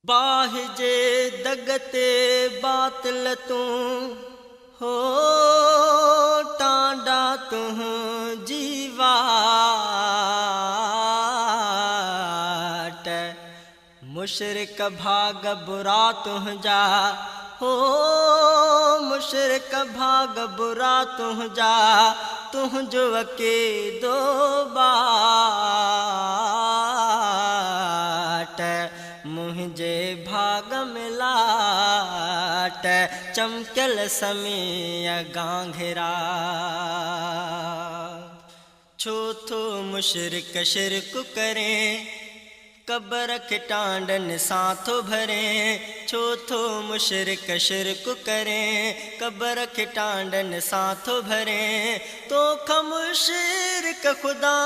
बाह जे दगते बातिल तूं हो टांडा तूं जीवाट मुशरिक भाग बुरा तुंहिंजा हो मुशरिक भाग बुरा तुंहिंजा तुंहिंजो अकेदो बाट मुंहिंजे भाग मिलाट चमकियल समय गांघिरा छो थो मुशरिक शिरक करें कबर के टांडन सां थो भरें छो थो मुशरिक शिरक करें कबर के टांडन सां थो भरें तो मुशरिक खुदा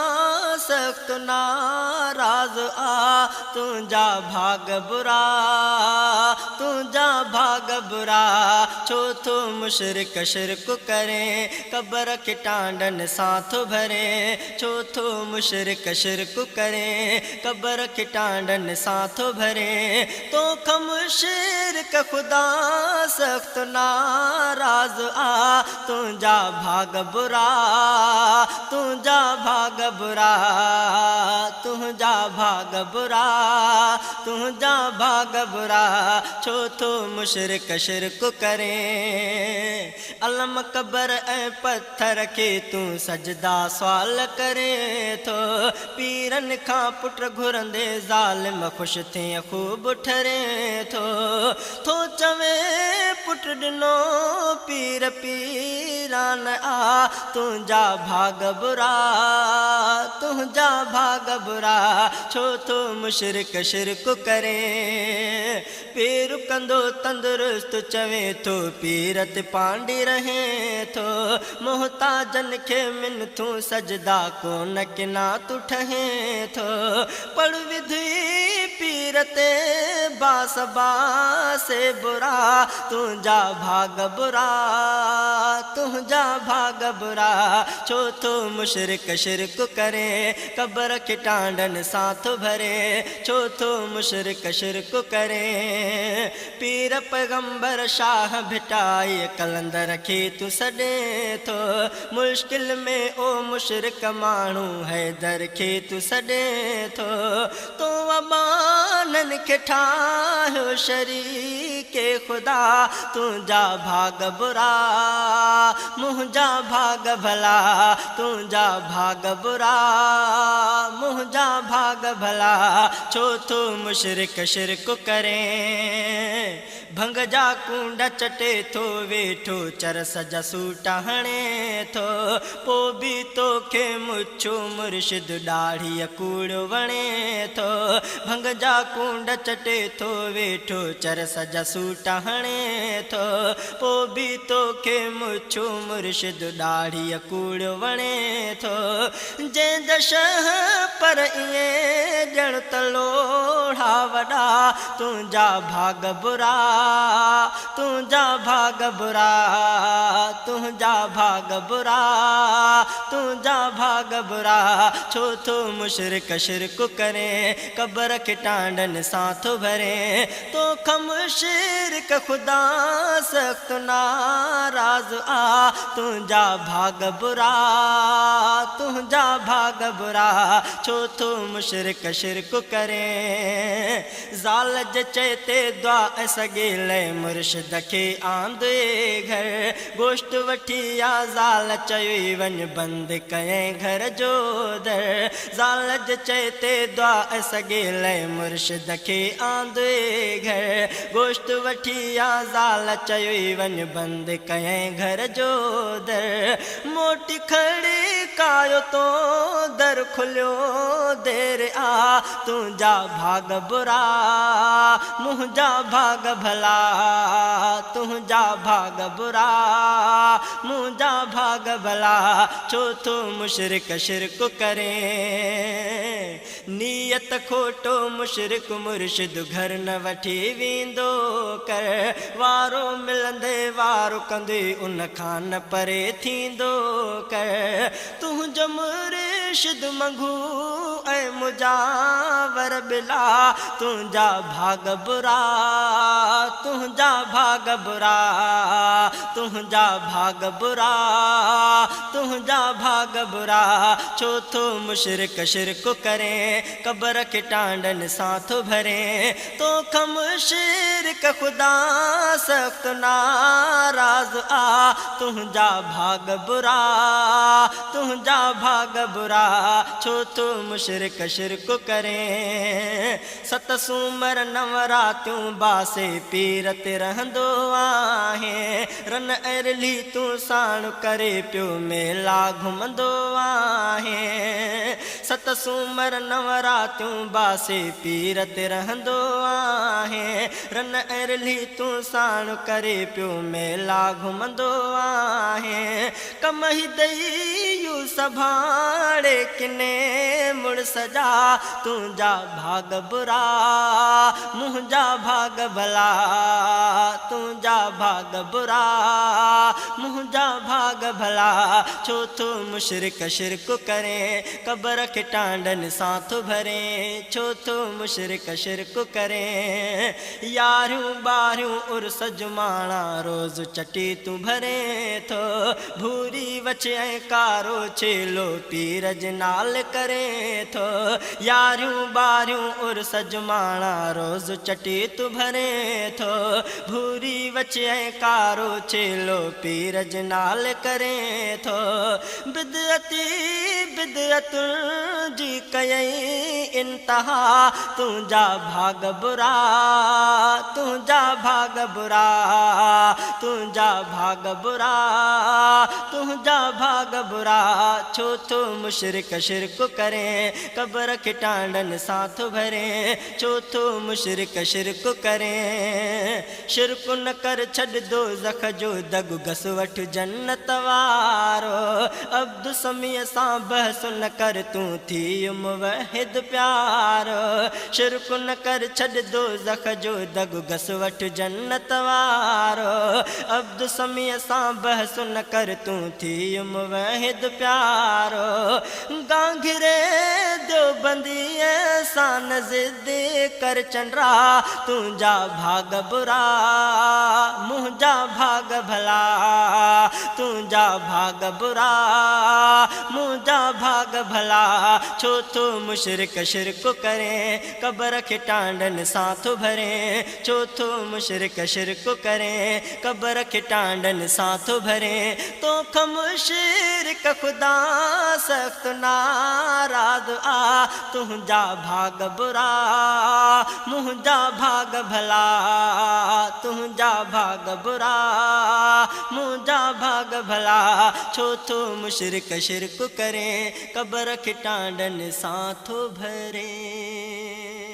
सख्त नाराज आ तुंहिंजा भाग बुरा तुंहिंजा भाग बुरा छो थो मुशरिक शिरक करें कबर के टांडन सां थो भरें छो थो मुशरिक शिरक करें कबर के टांडन सां थो भरें तो मुशरिक खुदा सख्त नाराज आ तुंहिंजा भाग बुरा तुंहिंजा भाग बुरा तुंहिंजा भाग बुरा तुंहिंजा भाग बुरा छो थो मुशरिक शिरक करें अलम कबर ऐं पत्थर के तूं सजदा सवाल करें थो पीरन खां पुट घुरंदे ज़ालिम ख़ुशि थिए ख़ूब ठरे थो चवे पुट ॾिनो पीर पीरान आ तुंहिंजा भाग बुरा तुंहिंजा भाग बुरा छो थो मुशरिक शिरक करे पीर कंदो तंदुरुस्त चवे थो पीरत पांडी रहे थो मोहताजन खे मिनथूं सजदा कोन किना तू ठहे थो पढ़ विधि पीरते बास बासे बुरा तुंहिंजा भाग बुरा तुंहिंजा भाग बुरा छो थो मुशरिक शिरक करे कबर के टांडन सां थो भरे छो थो मुशरिक शिरक करे पीर पैगंबर शाह भिटाई कलंदर खे तू सॾे थो मुश्किल में ओ मुशरिक माण्हू हैदर खे तू सॾे थो तो अबानन खे ठाहियो शरीके खुदा तुंहिंजा भाग बुरा मुंहिंजा भाग भला तुंहिंजा भाग बुरा मुंहिंजा भाग भला छो थो मुशरिक शिरक करे भंग जा कुंड चटे थो वेठो चरस जा सूटा हणे थो पोइ बि तोखे मुछो मुर्शिद ॾाढ़ी कूड़ वणे थो भंग जा कुंड चटे थो वेठो चरस जा सूटा हणे थो पोइ बि तोखे मुछो मुर्शिद ॾाढ़ी कूड़ वणे थो जंहिं दशह पर ईअं ॼण त लोढ़ा वॾा तुंहिंजा भाग बुरा तुंहिंजा भाग बुरा तुंहिंजा भाग बुरा तुंहिंजा भाग बुरा छो थो मुशरिक शिरक करे कबर के टांडन सां थो भरे तो मुशरिक खुदा सख्त नाराज आ तुंहिंजा भाग बुरा तुंहिंजा भाग बुरा छो थो मुशरिक शिरक करे ज़ाल जे चइते दुआ ऐं सगेले मुर्शिद खे आंदे घर गोश्त वठी आ ज़ाल चई वञ बंदि कयईं घर जो दर ज़ाल जे चइते दुआ ऐं सगेले मुर्शिद खे आंदे घर गोश्त वठी आ ज़ाल चई वञ बंदि कयईं घर जो दर मोटी खड़ी कायो तो दर खुलियो देर आ तुंहिंजा भाग बुरा मुंहिंजा भाग भला तुंहिंजा भाग बुरा मुंहिंजा भाग भला छो थो मुशरिक शिरक करे नीयत खोटो मुशरिक मुर्शिद घर न वठी वेंदो कर वारो मिलंदे वारो कंदे उन खां न परे थींदो कर तुंहिंजो मुर्शिद मंगू ऐ मुजावर बिला तुंहिंजा भाग बुरा तुंहिंजा भाग बुरा तुंहिंजा भाग बुरा तुंहिंजा भाग बुरा छो थो मुशरिक शिरक करे क़ब्र खे टांडनि सां थो भरे तोखां मुशरिक ख़ुदा सख़्त नाराज़ आ तुंहिंजा भाग बुरा तुंहिंजा भाग बुरा छो थो मुशरिक शिरक करे सत सूमर नव रातियूं बासे पीर ते रहंदो आहे रन अरली तूं साण करे पियो मेला घुमंदो आहे सत सूमर नव रातियूं बासे पीर ते रहंदो आहे रन अरली तूं साण करे पियो मेला घुमंदो आहे कम ही दई संभाले किने मुड़स जा तुंहिंजा भाग बुरा मुंहिंजा भाग भला तुंहिंजा भाग बुरा मुंहिंजा भाग भला छो थो मुशरिक शिरक करे क़ब्र खे टांडनि सां थो भरे छो थो मुशरिक शिरक करे यारियूं ॿारियूं उर्स जुमाणा रोज़ चटी तूं भरे थो भूरी वच ऐं कारो छेलो पीर जे नाल करे थो यारियूं ॿारियूं उर्स जुमाणा रोज़ चटी तूं भरे थो भूरी वच ऐं कारो छेलो पीर जे नाल करे थो बिदअती बिदअतुनि जी कयई इंतहा तुंहिंजा भाग बुरा तुंहिंजा भाग बुरा तुंहिंजा भाग बुरा तुंहिंजा भाग बुरा छो थो मुशरिक शिरक करे क़ब्र खे टांडनि सां थो भरे छो थो मुशरिक शिरक करे शिरक न कर छॾ दोज़ख जो दग घस वठ जन्नत वारो अब्दु समीअ सां बहस न कर तूं थी मुवहिद प्यारो शिरक न कर छॾ दोज़ख जो दग घस वठ जन्नत वारो अब्दु समीअ सां बहस न कर तूं थी मुवहिद प्यारो गांघिरे देवबंदीअ सां न ज़िद कर चंडरा तुंहिंजा भाग बुरा मुंहिंजा भाग भला तुंहिंजा भाग बुरा मुंहिंजा भाग भला छो थो मुशरिक शिरक करे क़ब्र खे टांडनि सां थो भरे छो थो मुशरिक शिरक करे क़ब्र खे टांडनि सां थो भरे तोखां मुशरिक ख़ुदा सख़्त नाराज़ आ तुंहिंजा भाग बुरा मुंहिंजा भाग भला तुंहिंजा भाग बुरा मुंहिंजा भाग भला छो थो मुशरिक शिरक करे क़ब्र खे टांडनि सां थो भरे।